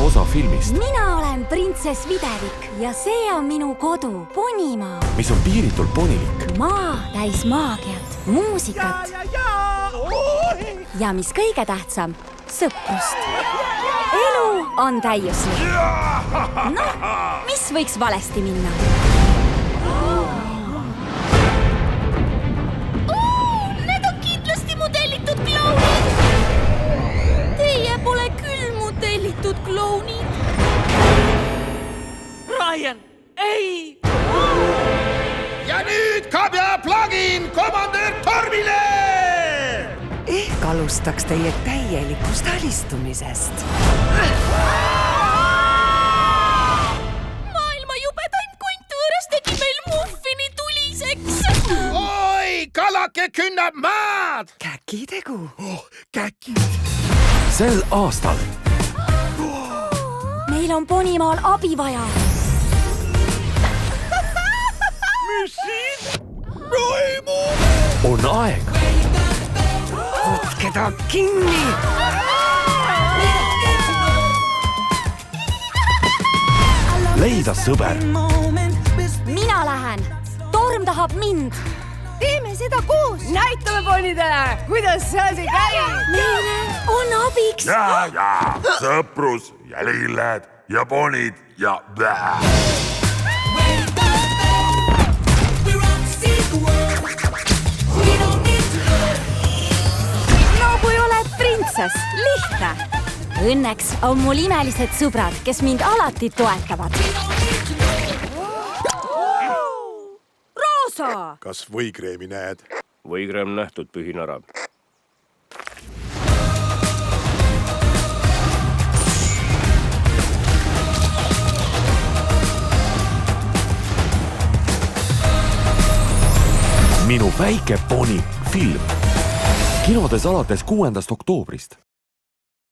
osa filmist, Mina olen printsess Videvik ja see on minu kodu, Ponimaa. mis on piiritult ponilik. Maa täis maagiat, muusikat ja mis kõige tähtsam, sõprust. Elu on täiuslik. Noh, mis võiks valesti minna? Need on kindlasti modellitud klounid. Teie pole küll modellitud klounid. Ryan, ei! Ja nüüd Kabja plugin komandör Tormile! Ehk alustaks teie täielikust alistumisest. Maailma jubedaim kontõõres tegi meil muffini tuliseks. Oi, kalake künnab maad! Käkitegu. Käkid! Sel aastal Meil on Ponimaal abi vaja. Mis siin? Raimu! on aeg Võtke ta kinni. leida sõber. Mina lähen. Torm tahab mind. Teeme seda koos. Näitame ponidele, kuidas see asi käib. Meile on abiks. ja, sõprus ja lilled ja ponid ja No kui oled printsess, lihtne. Õnneks on mul imelised sõbrad, kes mind alati toetavad. Roosa! kas võikreemi näed? Võikreem nähtud, pühin ära. Minu väike poni film. Kinodes alates 6. oktoobrist.